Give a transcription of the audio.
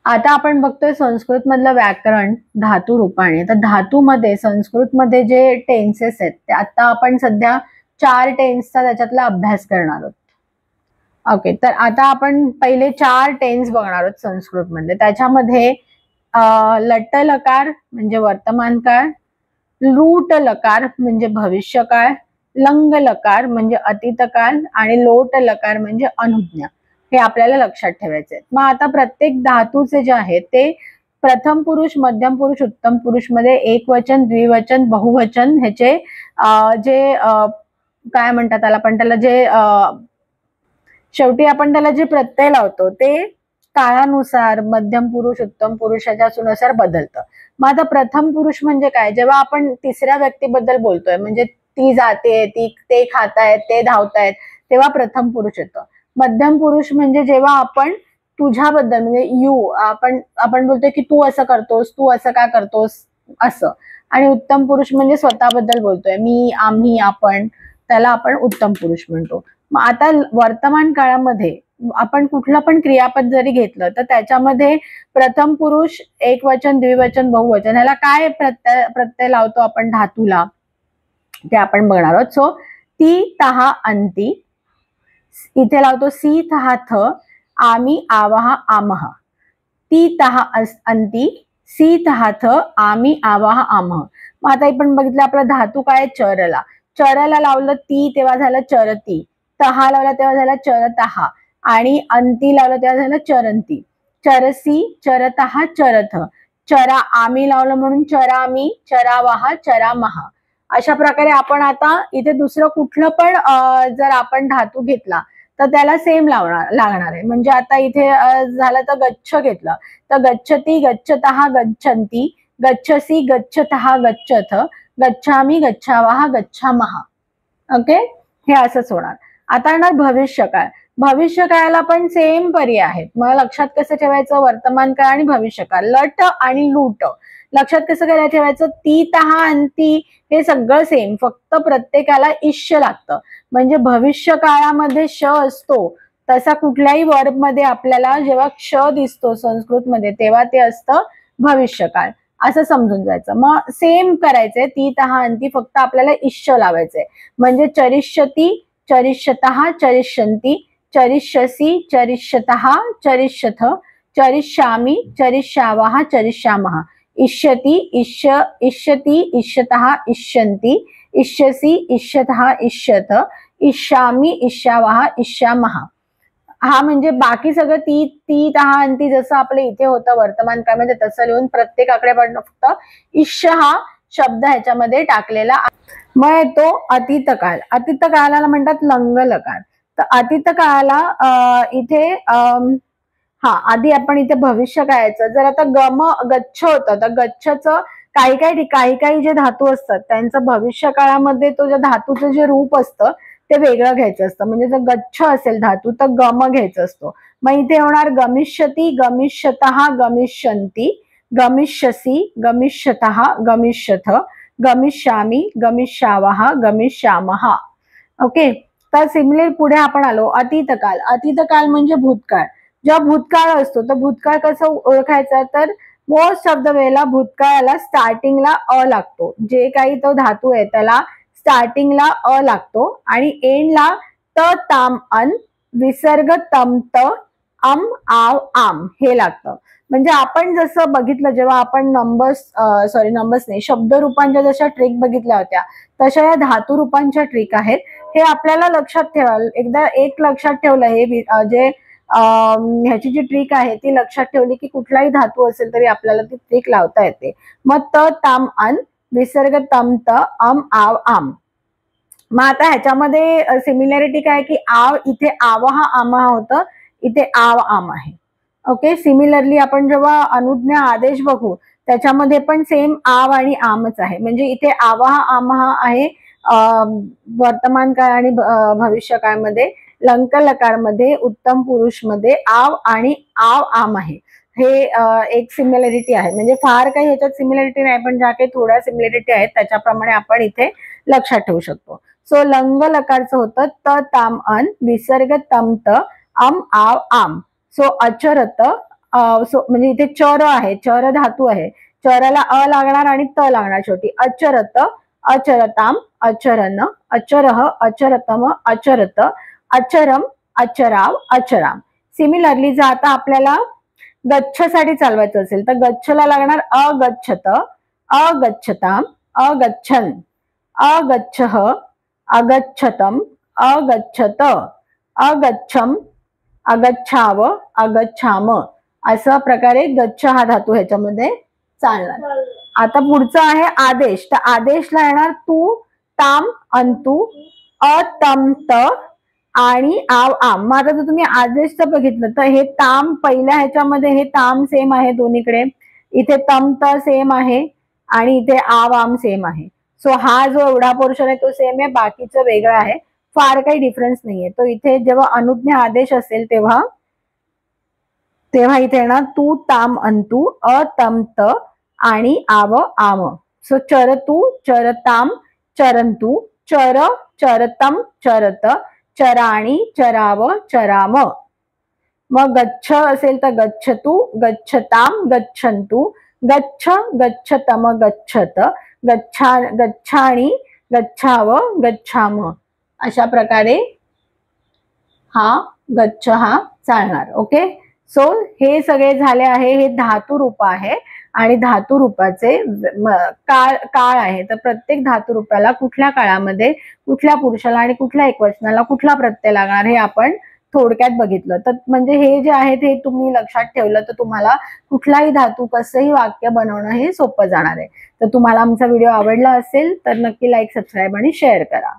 आता आपण बघतोय संस्कृत मधलं व्याकरण धातू रूपाने. तर धातूमध्ये संस्कृतमध्ये जे टेन्सेस आहेत ते आता आपण सध्या 4 टेन्सचा त्याच्यातला अभ्यास करणार आहोत. ओके, तर आता आपण पहिले 4 टेन्स बघणार आहोत संस्कृत मधले. त्याच्यामध्ये लट्ट लकार म्हणजे वर्तमान काळ, लूट लकार म्हणजे भविष्यकाळ, लंग लकार म्हणजे अतीतकाल आणि लोट लकार म्हणजे अनुज्ञा. हे आपल्याला लक्षात ठेवायचे. मग आता प्रत्येक धातूचे जे आहेत ते प्रथम पुरुष, मध्यम पुरुष, उत्तम पुरुष मध्ये एकवचन, द्विवचन, बहुवचन ह्याचे जे काय म्हणतात त्याला, पण त्याला जे शेवटी आपण त्याला जे प्रत्यय लावतो ते काळानुसार मध्यम पुरुष, उत्तम पुरुषाच्या नुसार बदलतं. मग आता प्रथम पुरुष म्हणजे काय? जेव्हा आपण तिसऱ्या व्यक्तीबद्दल बोलतोय, म्हणजे ती जाते, ते खातायत, ते धावतायत, तेव्हा प्रथम पुरुष येतं. मध्यम पुरुष म्हणजे जेव्हा आपण तुझ्याबद्दल म्हणजे यू आपण बोलतोय की तू असं करतोस, तू असं का करतोस असं. आणि उत्तम पुरुष म्हणजे स्वतःबद्दल बोलतोय, मी, आम्ही, आपण, त्याला आपण उत्तम पुरुष म्हणतो. मग आता वर्तमान काळामध्ये आपण कुठलं पण क्रियापद जरी घेतलं तर त्याच्यामध्ये प्रथम पुरुष, एकवचन, द्विवचन, बहुवचन ह्याला काय प्रत्यय लावतो आपण धातूला ते आपण बघणार आहोत. सो ती, तहा, अंती, इथे लावतो सी, तहा, थ, आम्ही, आवाह, आमह. ती, तहा, अंती, सी, तहा, थ, आम्ही, आवाह, आमह. मग आता आपण बघितलं आपला धातू काय? चरला. चरला लावलं ती तेव्हा झालं चरती, तहा लावला तेव्हा झाला चरतहा आणि अंती लावलं तेव्हा झालं चरंती. चरसी, चरतहा, चरथ. चरा आम्ही लावलं म्हणून चरामी, चरावाहा, चरामहा. अशा प्रकारे आपण आता इथे दुसरं कुठलं पण जर आपण धातू घेतला तर त्याला सेम लागणार आहे. म्हणजे आता इथे झालं तर गच्छ घेतलं तर गच्छती, गच्छतहा, गच्छन्ती, गच्छसी, गच्छतहा, गच्छथ, गच्छामी, गच्छावाहा, गच्छामहा. ओके, हे असंच होणार. आता येणार भविष्यकाळ. भविष्यकाळाला पण सेम पर्याय आहेत. मला लक्षात कसं ठेवायचं? वर्तमान काळ आणि भविष्यकाळ. लट आणि लूट लक्षात कसं करायला ठेवायचं? ती, तहा, अंती हे सगळं सेम, फक्त प्रत्येकाला इश्य लागतं. म्हणजे भविष्य काळामध्ये श असतो तसा कुठल्याही वर्ब मध्ये आपल्याला जेव्हा क्ष दिसतो संस्कृतमध्ये तेव्हा ते असतं भविष्यकाळ, असं समजून जायचं. मग सेम करायचंय, ती, तहा, अंती, फक्त आपल्याला इश्य लावायचंय. म्हणजे चरिष्यती, चरिष्यतहा, चरिष्यन्ती, चरिष्यसी, चरिष्यतहा, चरिष्यथ, चरिष्यामी, चरिष्यावाहा, चरिष्यामहा. इष्यति, इष्यति, इष्यतहा, इष्यन्ति, इष्यसि, इष्यतहा, इष्यथ, इष्यामी, इष्यावाहा, इष्यामहा. हा म्हणजे बाकी सगळं ती, तहा, अंती जसं आपलं इथे होतं वर्तमान काळामध्ये तसं लिहून प्रत्येकाकडे पण फक्त इष्य हा शब्द ह्याच्यामध्ये टाकलेला. मग येतो अतीतकाळ. अतीतकाळाला म्हणतात लंग लकार. तर अतीतकाळाला इथे आधी आपण इथे भविष्य काळाचं जर आता गच्छ होतं तर गच्छचं काही जे धातू असतात त्यांचं भविष्य काळामध्ये तो ज्या धातूचं जे रूप असतं ते वेगळं घ्यायचं असतं. म्हणजे जर गच्छ असेल धातू तर गम घ्यायचं असतो. मग इथे होणार गमिष्यती, गमिष्यतहा, गमिष्यन्ती, गमिष्यसी, गमिष्यतहा, गमिष्यथ, गमिष्यामी, गमिष्यावाहा, गमिष्यामहा. ओके, तर सिमिलर पुढे आपण आलो अतीतकाल. अतीतकाल म्हणजे भूतकाळ. जेव्हा भूतकाळ असतो तर भूतकाळ कसं ओळखायचा? तर मोस्ट ऑफ द वेला भूतकाळाला स्टार्टिंगला अ लागतो. जे काही तो धातू आहे त्याला स्टार्टिंगला अ लागतो आणि एंडला त, ताम, अन, विसर्ग तम, त, अम, आव, आम हे लागतं. म्हणजे आपण जसं बघितलं जेव्हा आपण नंबर्स नाही शब्द रूपांच्या जशा ट्रिक बघितल्या होत्या तशा या धातू रूपांच्या ट्रिक आहेत. हे आपल्याला लक्षात ठेवायला, एकदा एक लक्षात ठेवलं हे जे ह्याची जी ट्रिक आहे ती लक्षात ठेवली की कुठलाही धातू असेल तरी आपल्याला ती ट्रिक लावता येते. मग त, ताम, अन, विसर्ग तम, त, अम, आव, आम. मग आता ह्याच्यामध्ये सिमिलॅरिटी काय की आव इथे आवाह, आमहा होतं, इथे आव, आम आहे. ओके, सिमिलरली आपण जेव्हा अनुज्ञा आदेश बघू त्याच्यामध्ये पण सेम आव आणि आमच आहे. म्हणजे इथे आवाह, आमहा आहे वर्तमान काळ आणि भविष्य काळमध्ये. लंक लकार मध्ये, उत्तम पुरुष मध्ये आव आणि आव, आम आहे. हे एक सिमिलॅरिटी आहे. म्हणजे फार काही ह्याच्यात सिमिलॅरिटी नाही पण ज्या काही थोड्या सिमिलॅरिटी आहेत त्याच्याप्रमाणे आपण इथे लक्षात ठेवू शकतो. सो लंग लकारचं होतं त, ताम, अन, विसर्ग तम, त, अम, आव, आम. सो अचरत, म्हणजे इथे चर आहे, चर धातू आहे, चरला अ लागणार आणि त लागणार शेवटी. अचरत, अचरताम, अचरन, अचरह, अचरतम, अचरत, अचरम, अचराव, अचराम. सिमिलरली जर आता आपल्याला गच्छ साठी चालवायचं असेल तर गच्छला लागणार अगच्छत, अगच्छताम, अगच्छन, अगच्छह, अगच्छतम, अगच्छत, अगच्छम, अगच्छाव, अगच्छाम. अशा प्रकारे गच्छ हा धातू ह्याच्यामध्ये चालणार. आता पुढचं आहे आदेश. तर आदेशला येणार तू, ताम, अंतू, अतम, त आणि आव, आम. मग आता जर तुम्ही आदेशचं बघितलं तर हे ताम पहिल्या ह्याच्यामध्ये हे ताम सेम आहे दोन्हीकडे, इथे तम त सेम आहे आणि इथे आव आम सेम आहे. सो हा जो एवढा पोर्शन आहे तो सेम आहे, बाकीचं वेगळं आहे, फार काही डिफरन्स नाहीये. तो इथे जेव्हा अनुज्ञ आदेश असेल तेव्हा इथे येणार तू, ताम, अंतू, अतम, त आणि आव, आम. सो चरतू, चरताम, चरंतू, चर, चरतम, चरत, चराणी, चराव, चराम. मग गच्छ असेल तर गच्छतू, गच्छताम, गच्छन्तु, गच्छ, गच्छतम, गच्छत, गच्छाणी, गच्छाव, गच्छाम. अशा प्रकारे हा गच्छ हा चालणार. ओके. सो हे सगळे झाले आहे, हे धातू रूप आहे आणि धातू रूपाचे काळ आहे. तर प्रत्येक धातू रूपाला कुठल्या काळामध्ये कुठल्या पुरुषाला आणि कुठल्या एकवचनाला कुठला प्रत्यय लागणार हे आपण थोडक्यात बघितलं. तर म्हणजे हे जे आहे ते तुम्ही लक्षात ठेवलं तर तुम्हाला कुठलाही धातू कसंही वाक्य बनवणं हे सोपं जाणार आहे. तर तुम्हाला आमचा व्हिडिओ आवडला असेल तर नक्की लाईक, सबस्क्राईब आणि शेअर करा.